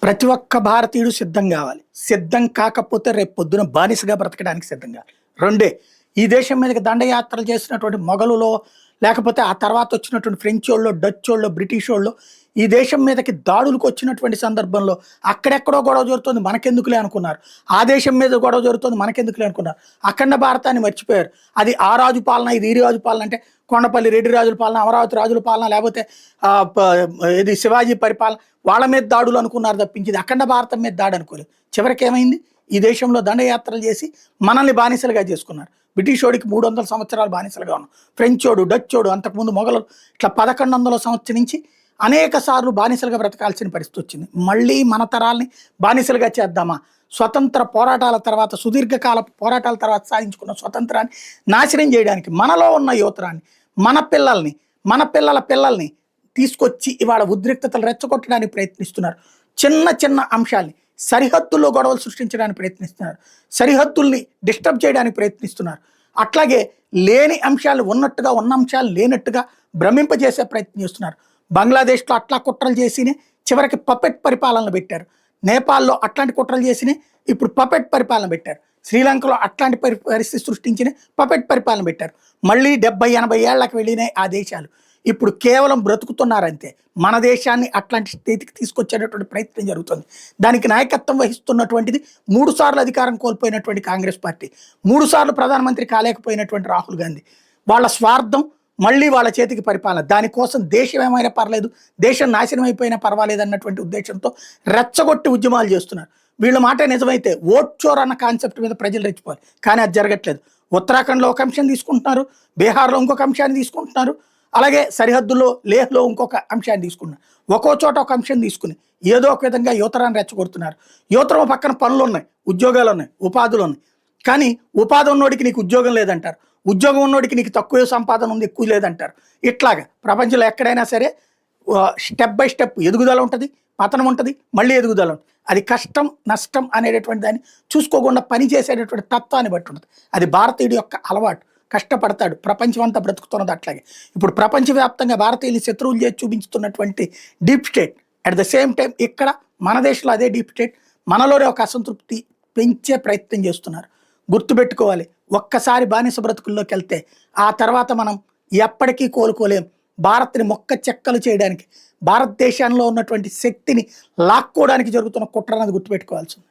ప్రతి ఒక్క భారతీయుడు సిద్ధం కావాలి. సిద్ధం కాకపోతే రేపు పొద్దున బానిసగా బ్రతకడానికి సిద్ధం కావాలి. రెండే. ఈ దేశం మీదకి దండయాత్రలు చేసినటువంటి మొఘలులో, లేకపోతే ఆ తర్వాత వచ్చినటువంటి ఫ్రెంచోళ్ళో, డచ్చోళ్ళో, బ్రిటిషోళ్ళో ఈ దేశం మీదకి దాడులకు వచ్చినటువంటి సందర్భంలో అక్కడెక్కడో గొడవ జరుగుతుంది, మనకెందుకులే అనుకున్నారు. ఆ దేశం మీద గొడవ జరుగుతుంది, మనకెందుకులే అనుకున్నారు. అఖండ భారతాన్ని మర్చిపోయారు. అది ఆ రాజు పాలన, ఇది ఈ రాజు పాలన అంటే కొండపల్లి రెడ్డి రాజుల పాలన, అమరావతి రాజుల పాలన, లేకపోతే ఇది శివాజీ పరిపాలన, వాళ్ళ మీద దాడులు అనుకున్నారు తప్పించింది అఖండ భారతం మీద దాడి అనుకోలేదు. చివరికి ఏమైంది? ఈ దేశంలో దండయాత్రలు చేసి మనల్ని బానిసలుగా చేసుకున్నారు. బ్రిటిషోడికి 300 సంవత్సరాలు బానిసలుగా ఉన్నాం. ఫ్రెంచోడు, డచ్చోడు, అంతకుముందు మొఘలు, ఇట్లా 1100 సంవత్సరం నుంచి అనేక సార్లు బానిసలుగా బ్రతకాల్సిన పరిస్థితి వచ్చింది. మళ్ళీ మన తరాల్ని బానిసలుగా చేద్దామా? స్వతంత్ర పోరాటాల తర్వాత, సుదీర్ఘకాల పోరాటాల తర్వాత సాధించుకున్న స్వతంత్రాన్ని నాశనం చేయడానికి మనలో ఉన్న యువతరాన్ని, మన పిల్లల్ని, మన పిల్లల పిల్లల్ని తీసుకొచ్చి ఇవాళ ఉద్రిక్తతలు రెచ్చగొట్టడానికి ప్రయత్నిస్తున్నారు. చిన్న చిన్న అంశాల్ని సరిహద్దుల్లో గొడవలు సృష్టించడానికి ప్రయత్నిస్తున్నారు. సరిహద్దుల్ని డిస్టర్బ్ చేయడానికి ప్రయత్నిస్తున్నారు. అట్లాగే లేని అంశాలు ఉన్నట్టుగా, ఉన్న అంశాలు లేనట్టుగా భ్రమింపజేసే ప్రయత్నం చేస్తున్నారు. బంగ్లాదేశ్లో అట్లా కుట్రలు చేసినే చివరికి పపెట్ పరిపాలన పెట్టారు. నేపాల్లో అట్లాంటి కుట్రలు చేసినే ఇప్పుడు పపెట్ పరిపాలన పెట్టారు. శ్రీలంకలో అట్లాంటి పరిస్థితి సృష్టించిన పపెట్ పరిపాలన పెట్టారు. మళ్ళీ 70-80 ఏళ్లకు వెళ్ళినాయి ఆ దేశాలు. ఇప్పుడు కేవలం బ్రతుకుతున్నారంతే. మన దేశాన్ని అట్లాంటి స్థితికి తీసుకొచ్చేటటువంటి ప్రయత్నం జరుగుతుంది. దానికి నాయకత్వం వహిస్తున్నటువంటిది 3 సార్లు అధికారం కోల్పోయినటువంటి కాంగ్రెస్ పార్టీ, 3 సార్లు ప్రధానమంత్రి కాలేకపోయినటువంటి రాహుల్ గాంధీ. వాళ్ళ స్వార్థం, మళ్ళీ వాళ్ళ చేతికి పరిపాలన. దానికోసం దేశం ఏమైనా పర్లేదు, దేశం నాశనం అయిపోయినా పర్వాలేదు అన్నటువంటి ఉద్దేశంతో రెచ్చగొట్టి ఉద్యమాలు చేస్తున్నారు. వీళ్ళ మాట నిజమైతే ఓట్ చోర్ అన్న కాన్సెప్ట్ మీద ప్రజలు రెచ్చిపోవాలి. కానీ అది జరగట్లేదు. ఉత్తరాఖండ్లో ఒక అంశం తీసుకుంటున్నారు, బీహార్లో ఇంకొక అంశాన్ని తీసుకుంటున్నారు, అలాగే సరిహద్దుల్లో లేహ్లో ఇంకొక అంశాన్ని తీసుకున్నారు. ఒక్కో చోట ఒక అంశం తీసుకుని ఏదో ఒక విధంగా యువతరాన్ని రెచ్చగొడుతున్నారు. యువతరం పక్కన పనులు ఉన్నాయి, ఉద్యోగాలు ఉన్నాయి, ఉపాధులు ఉన్నాయి. కానీ ఉపాధి ఉన్నోడికి నీకు ఉద్యోగం లేదంటారు, ఉద్యోగం ఉన్నోడికి నీకు తక్కువ సంపాదన ఉంది, ఎక్కువ లేదంటారు. ఇట్లాగా ప్రపంచంలో ఎక్కడైనా సరే స్టెప్ బై స్టెప్ ఎదుగుదల ఉంటుంది, పతనం ఉంటుంది, మళ్ళీ ఎదుగుదల ఉంటుంది. అది కష్టం నష్టం అనేటటువంటి దాన్ని చూసుకోకుండా పని చేసేటటువంటి తత్వాన్ని బట్టి ఉంటుంది. అది భారతీయుడి యొక్క అలవాటు. కష్టపడతాడు, ప్రపంచం అంతా బ్రతుకుతున్నది అట్లాగే. ఇప్పుడు ప్రపంచవ్యాప్తంగా భారతీయులు శత్రువులు చేసి చూపించుతున్నటువంటి deep state, at the same time ఇక్కడ మన దేశంలో అదే డీప్ స్టేట్ మనలోనే ఒక అసంతృప్తి పెంచే ప్రయత్నం చేస్తున్నారు. గుర్తుపెట్టుకోవాలి, ఒక్కసారి బానిస బ్రతుకుల్లోకి వెళ్తే ఆ తర్వాత మనం ఎప్పటికీ కోలుకోలేం. భారత్ని మొక్క చెక్కలు చేయడానికి, భారతదేశంలో ఉన్నటువంటి శక్తిని లాక్కోవడానికి జరుగుతున్న కుట్ర అన్నది గుర్తుపెట్టుకోవాల్సింది.